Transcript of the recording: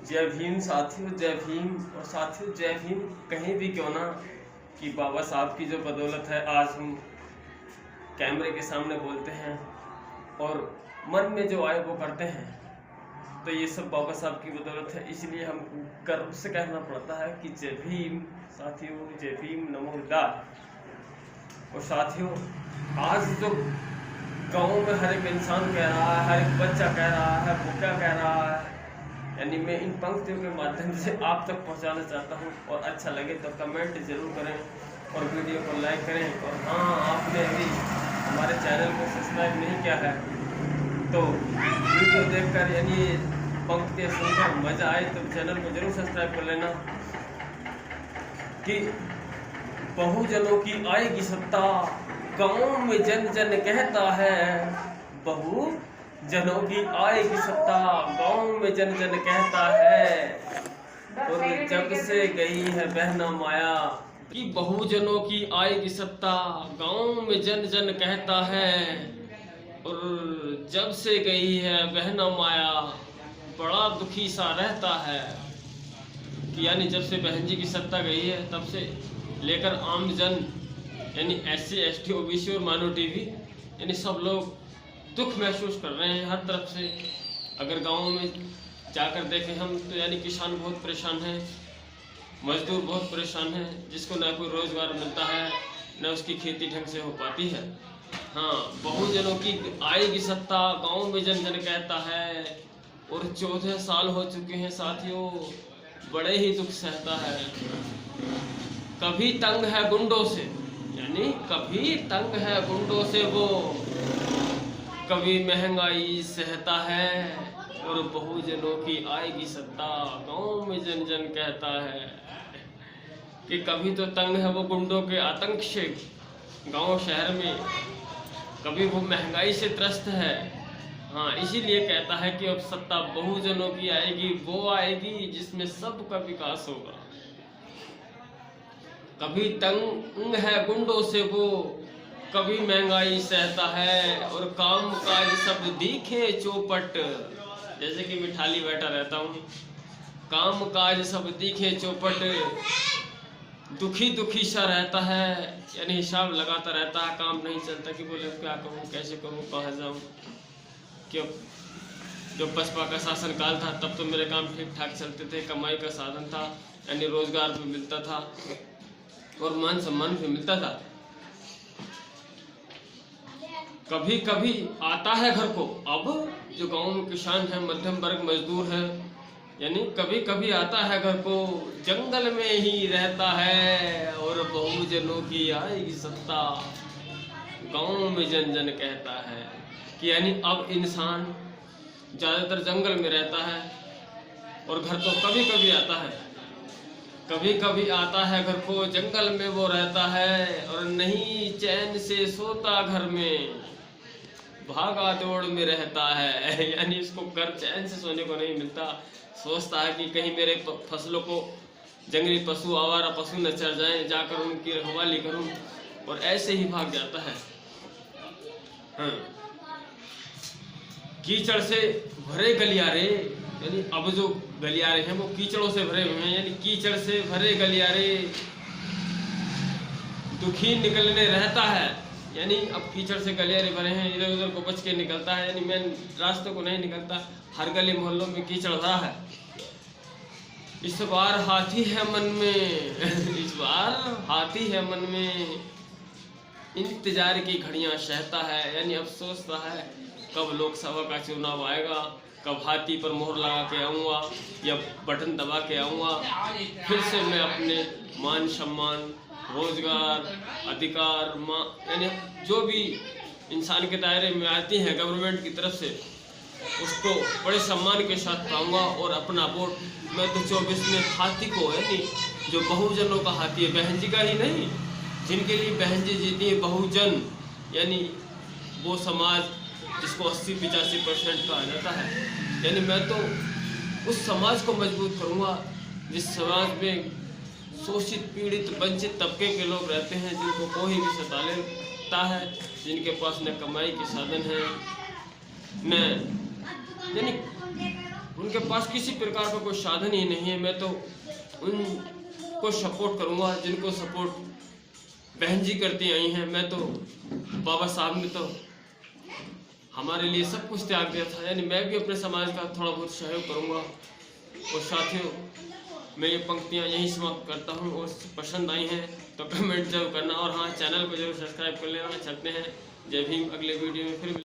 जय भीम साथियों, जय भीम। और साथियों जय भीम कहीं भी क्यों ना कि बाबा साहब की जो बदौलत है आज हम कैमरे के सामने बोलते हैं और मन में जो आए वो करते हैं, तो ये सब बाबा साहब की बदौलत है। इसलिए हम गर्व से कहना पड़ता है कि जय भीम साथियों, जय भीम, नमो बुद्धाय। और साथियों आज जो गाँव में हर एक इंसान कह रहा है, हर एक बच्चा कह रहा है, वो क्या कह रहा है, यानी मैं इन पंक्तियों के माध्यम से आप तक पहुंचाना चाहता हूं। और अच्छा लगे तो कमेंट जरूर करें और वीडियो को लाइक करें। और हाँ, आपने अभी हमारे चैनल को सब्सक्राइब नहीं किया है तो वीडियो देखकर यानी पंक्तियाँ सुनकर मजा आए तो चैनल को जरूर सब्सक्राइब कर लेना। कि बहुजनों की आएगी सत्ता, गाँव में जन जन कहता है। बहुजनों की आएगी सत्ता, गाँव में जन जन कहता है। और जब से गई है बहना माया, कि बहुजनों की आएगी सत्ता, गाँव में जन जन कहता है। और जब से गई है बहना माया, बड़ा दुखी सा रहता है। कि यानी जब से बहन जी की सत्ता गई है तब से लेकर आम जन यानी SC ST OBC और माइनॉरिटी भी यानी सब लोग दुख महसूस कर रहे हैं हर तरफ से। अगर गाँव में जाकर देखें हम तो यानी किसान बहुत परेशान हैं, मजदूर बहुत परेशान हैं, जिसको ना कोई रोजगार मिलता है न उसकी खेती ढंग से हो पाती है। हाँ, बहुजनों की आएगी सत्ता, गाँव में जन जन कहता है। और 14 साल हो चुके हैं साथियों, बड़े ही दुख सहता है। कभी तंग है गुंडों से, यानी कभी तंग है गुंडों से वो, कभी महंगाई सहता है। और बहुजनों की आएगी सत्ता, गाँव में जन जन कहता है। कि कभी तो तंग है वो गुंडों के आतंक से गांव शहर में, कभी वो महंगाई से त्रस्त है। हाँ, इसीलिए कहता है कि अब सत्ता बहुजनों की आएगी, वो आएगी जिसमें सबका विकास होगा। कभी तंग है गुंडों से वो, कभी महंगाई सहता है। और काम काज सब दिखे चौपट, जैसे कि मैं थाली बैठा रहता हूँ, काम काज सब दिखे चौपट, दुखी दुखी सा रहता है। यानी हिसाब लगाता रहता है, काम नहीं चलता कि बोले क्या करूँ, कैसे करूँ, कहाँ जाऊँ। क्यों, जब बसपा का शासन काल था तब तो मेरे काम ठीक ठाक चलते थे, कमाई का साधन था, यानी रोजगार भी मिलता था और मान सम्मान भी मिलता था। कभी कभी आता है घर को, अब जो गांव में किसान है, मध्यम वर्ग मजदूर है, यानी कभी कभी आता है घर को, जंगल में ही रहता है। और बहुजनों की आएगी सत्ता, गांव में जन जन कहता है। कि यानी अब इंसान ज्यादातर जंगल में रहता है और घर तो कभी कभी आता है, कभी कभी आता है घर को, जंगल में वो रहता है। और नहीं चैन से सोता घर में, भागा दौड़ में रहता है। यानी इसको घर चैन से सोने को नहीं मिलता, सोचता है कि कहीं मेरे फसलों को जंगली पशु, आवारा पशु न चढ़ जाएं, जाकर उनकी रखवाली करूं। और ऐसे ही भाग जाता है। हाँ, कीचड़ से भरे गलियारे, यानी अब जो गलियारे हैं वो कीचड़ों से भरे हुए हैं, यानी कीचड़ से भरे गलियारे, दुखी निकलने रहता है। यानी अब कीचड़ से गलियारे भरे हैं, इधर उधर को बच के निकलता है, यानी मेन रास्तों को नहीं निकलता, हर गली मोहल्लों में कीचड़ रहा है। इस बार हाथी है मन में इस बार हाथी है मन में, इंतजार की घड़ियां सहता है। यानी अब सोचता है कब लोकसभा का चुनाव आएगा, कब हाथी पर मोहर लगा के आऊँगा या बटन दबा के आऊँगा, फिर से मैं अपने मान सम्मान, रोजगार, अधिकार, यानी जो भी इंसान के दायरे में आती हैं गवर्नमेंट की तरफ से, उसको बड़े सम्मान के साथ पाऊंगा। और अपना वोट मैं तो 24 में हाथी को, यानी जो बहुजनों का हाथी है, बहन जी का ही नहीं, जिनके लिए बहन जी जीती है, बहुजन यानी वो समाज जिसको 80-85% कहा जाता है। यानी मैं तो उस समाज को मजबूत करूंगा जिस समाज में शोषित, पीड़ित, वंचित तबके के लोग रहते हैं, जिनको कोई भी सता लेता है, जिनके पास न कमाई के साधन है, न यानी उनके पास किसी प्रकार का कोई साधन ही नहीं है। मैं तो उनको सपोर्ट करूँगा जिनको सपोर्ट बहन जी करती आई हैं। मैं तो बाबा साहब ने तो हमारे लिए सब कुछ त्याग दिया था, यानी मैं भी अपने समाज का थोड़ा बहुत सहयोग करूँगा। और साथियों, मैं ये पंक्तियाँ यहीं समाप्त करता हूँ, और पसंद आई हैं तो कमेंट जरूर करना, और हाँ, चैनल को जरूर सब्सक्राइब कर लेना। चलते हैं, जय भीम, अगले वीडियो में फिर